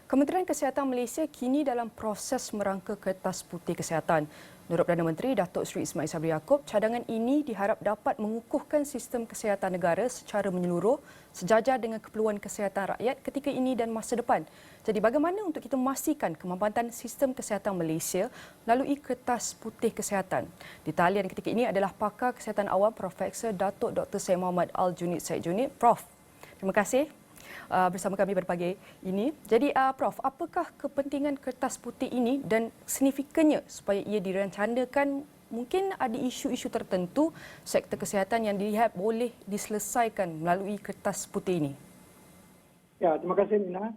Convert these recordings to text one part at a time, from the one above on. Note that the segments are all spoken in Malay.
Kementerian Kesihatan Malaysia kini dalam proses merangka Kertas Putih Kesihatan. Menurut Perdana Menteri Datuk Seri Ismail Sabri Yaakob, cadangan ini diharap dapat mengukuhkan sistem kesihatan negara secara menyeluruh sejajar dengan keperluan kesihatan rakyat ketika ini dan masa depan. Jadi bagaimana untuk kita memastikan kemampatan sistem kesihatan Malaysia melalui Kertas Putih Kesihatan? Di talian ketika ini adalah pakar kesihatan awam Profesor Datuk Dr. Syed Muhammad Al-Junid Syed Junid. Prof, terima kasih bersama kami pada pagi ini. Jadi Prof, apakah kepentingan Kertas Putih ini dan signifikannya supaya ia dirancangkan? Mungkin ada isu-isu tertentu sektor kesihatan yang dilihat boleh diselesaikan melalui Kertas Putih ini. Ya, terima kasih Mina.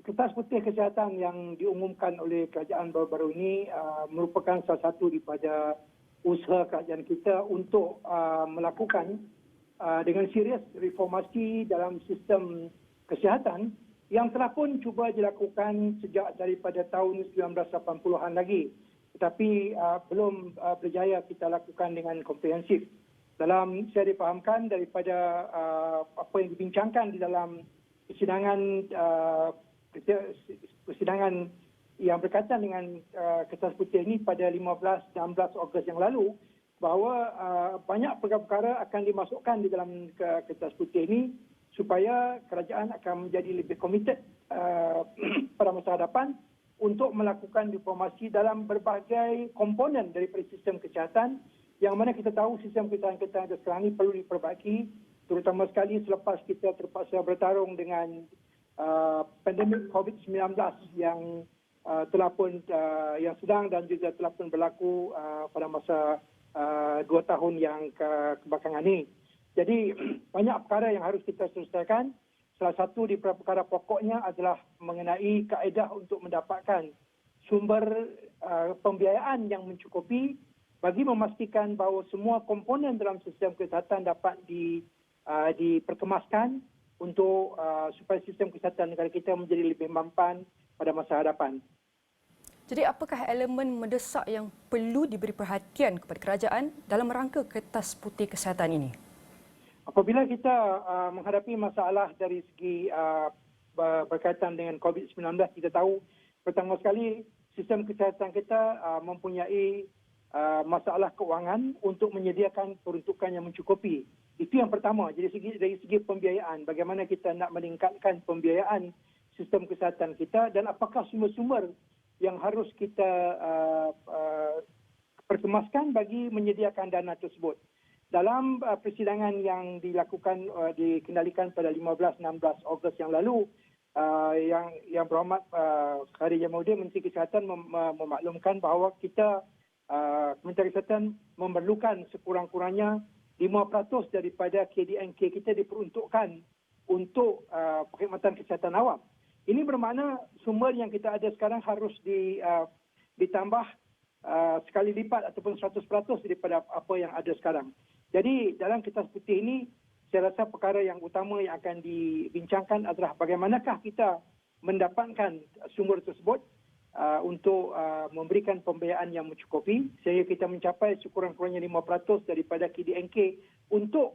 Kertas Putih Kesihatan yang diumumkan oleh kerajaan baru-baru ini merupakan salah satu daripada usaha kerajaan kita untuk melakukan dengan serius reformasi dalam sistem kesihatan yang telah pun cuba dilakukan sejak daripada tahun 1980-an lagi, tetapi belum berjaya kita lakukan dengan komprehensif. Dalam saya difahamkan daripada apa yang dibincangkan di dalam persidangan yang berkaitan dengan Kertas Putih ini pada 15-16 Ogos yang lalu, bahawa banyak perkara-perkara akan dimasukkan di dalam Kertas Putih ini supaya kerajaan akan menjadi lebih komited pada masa hadapan untuk melakukan reformasi dalam berbagai komponen daripada sistem kesihatan, yang mana kita tahu sistem kesihatan kita ada sekarang ini perlu diperbaiki, terutama sekali selepas kita terpaksa bertarung dengan pandemik COVID-19 yang telah pun yang sedang dan juga telah pun berlaku pada masa 2 tahun yang kebelakangan ini. Jadi banyak perkara yang harus kita selesaikan. Salah satu di perkara pokoknya adalah mengenai kaedah untuk mendapatkan sumber pembiayaan yang mencukupi bagi memastikan bahawa semua komponen dalam sistem kesihatan dapat diperkemaskan untuk supaya sistem kesihatan negara kita menjadi lebih mampan pada masa hadapan. Jadi apakah elemen mendesak yang perlu diberi perhatian kepada kerajaan dalam rangka Kertas Putih Kesihatan ini? Apabila kita menghadapi masalah dari segi berkaitan dengan COVID-19, kita tahu pertama sekali sistem kesihatan kita mempunyai masalah keuangan untuk menyediakan peruntukan yang mencukupi. Itu yang pertama. Jadi dari segi pembiayaan, bagaimana kita nak meningkatkan pembiayaan sistem kesihatan kita dan apakah sumber-sumber yang harus kita perkemaskan bagi menyediakan dana tersebut. Dalam persidangan yang dilakukan dikendalikan pada 15-16 Ogos yang lalu, yang berhormat Khadijah Jamaluddin Menteri Kesihatan memaklumkan bahawa kita Kementerian Kesihatan memerlukan sekurang-kurangnya 5% daripada KDNK kita diperuntukkan untuk perkhidmatan kesihatan awam. Ini bermakna sumber yang kita ada sekarang harus ditambah sekali lipat ataupun 100% daripada apa yang ada sekarang. Jadi dalam Kertas Putih ini, saya rasa perkara yang utama yang akan dibincangkan adalah bagaimanakah kita mendapatkan sumber tersebut untuk memberikan pembiayaan yang mencukupi sehingga kita mencapai sekurang-kurangnya 5% daripada KDNK untuk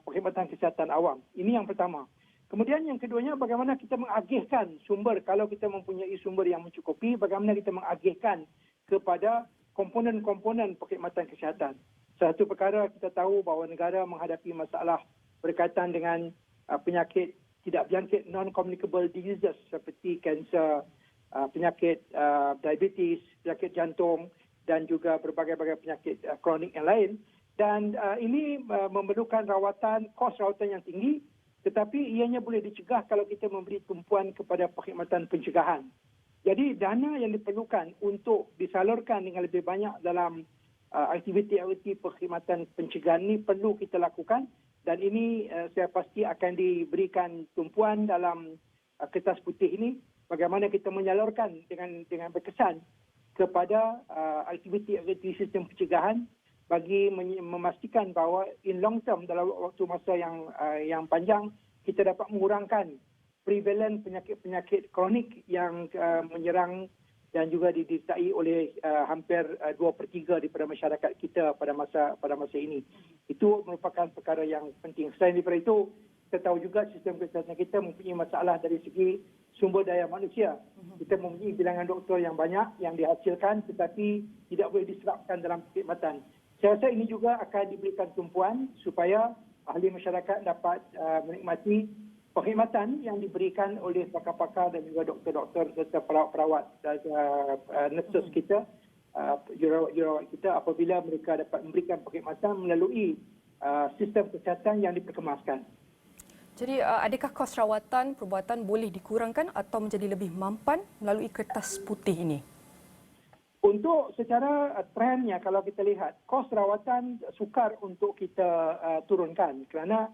perkhidmatan kesihatan awam. Ini yang pertama. Kemudian yang keduanya, bagaimana kita mengagihkan sumber, kalau kita mempunyai sumber yang mencukupi, bagaimana kita mengagihkan kepada komponen-komponen perkhidmatan kesihatan. Satu perkara kita tahu bahawa negara menghadapi masalah berkaitan dengan penyakit tidak berjangkit non-communicable diseases seperti kanser, penyakit diabetes, penyakit jantung dan juga berbagai-bagai penyakit kronik yang lain. Dan ini memerlukan kos rawatan yang tinggi, tetapi ianya boleh dicegah kalau kita memberi tumpuan kepada perkhidmatan pencegahan. Jadi dana yang diperlukan untuk disalurkan dengan lebih banyak dalam aktiviti-aktiviti perkhidmatan pencegahan ini perlu kita lakukan, dan ini saya pasti akan diberikan tumpuan dalam Kertas Putih ini, bagaimana kita menyalurkan dengan berkesan kepada aktiviti-aktiviti sistem pencegahan bagi memastikan bahawa in long term, dalam waktu masa yang panjang, kita dapat mengurangkan prevalent penyakit-penyakit kronik yang menyerang dan juga didertai oleh hampir 2/3 daripada masyarakat kita pada masa ini. Itu merupakan perkara yang penting. Selain daripada itu, kita tahu juga sistem kesihatan kita mempunyai masalah dari segi sumber daya manusia. Kita mempunyai bilangan doktor yang banyak yang dihasilkan tetapi tidak boleh diserapkan dalam perkhidmatan. Saya rasa ini juga akan diberikan tumpuan supaya ahli masyarakat dapat menikmati perkhidmatan yang diberikan oleh pakar-pakar dan juga doktor-doktor serta perawat-perawat dan nurses kita, jurawat-jurawat kita apabila mereka dapat memberikan perkhidmatan melalui sistem kesihatan yang diperkemaskan. Jadi adakah kos rawatan perubatan boleh dikurangkan atau menjadi lebih mampan melalui kertas putih ini? Untuk secara trendnya kalau kita lihat, kos rawatan sukar untuk kita turunkan kerana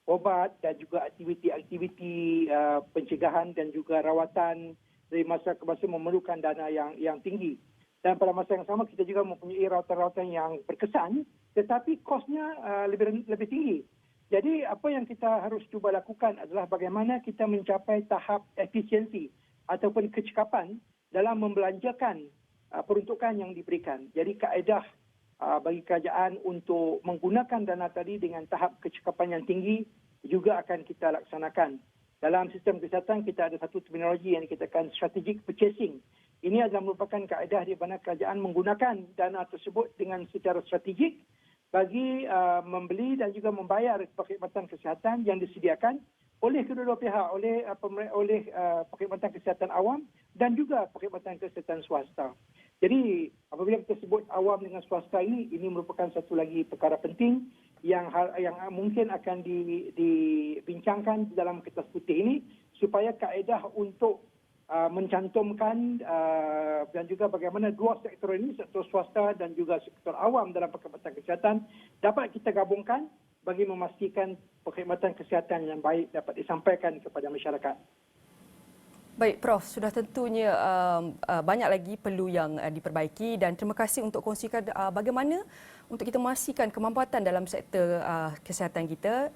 obat dan juga aktiviti-aktiviti pencegahan dan juga rawatan dari masa ke masa memerlukan dana yang tinggi. Dan pada masa yang sama kita juga mempunyai rawatan-rawatan yang berkesan tetapi kosnya lebih tinggi. Jadi apa yang kita harus cuba lakukan adalah bagaimana kita mencapai tahap efisiensi ataupun kecekapan dalam membelanjakan peruntukan yang diberikan. Jadi kaedah bagi kerajaan untuk menggunakan dana tadi dengan tahap kecekapan yang tinggi juga akan kita laksanakan. Dalam sistem kesihatan kita ada satu terminologi yang dikatakan strategic purchasing. Ini adalah merupakan kaedah di mana kerajaan menggunakan dana tersebut dengan secara strategik bagi membeli dan juga membayar perkhidmatan kesihatan yang disediakan oleh kedua-dua pihak, oleh perkhidmatan kesihatan awam dan juga perkhidmatan kesihatan swasta. Jadi apabila kita sebut awam dengan swasta ini merupakan satu lagi perkara penting yang mungkin akan dibincangkan dalam kertas putih ini supaya kaedah untuk mencantumkan dan juga bagaimana dua sektor ini, sektor swasta dan juga sektor awam dalam perkhidmatan kesihatan dapat kita gabungkan bagi memastikan perkhidmatan kesihatan yang baik dapat disampaikan kepada masyarakat. Baik Prof, sudah tentunya banyak lagi perlu yang diperbaiki dan terima kasih untuk kongsikan bagaimana untuk kita memastikan kemampatan dalam sektor kesihatan kita.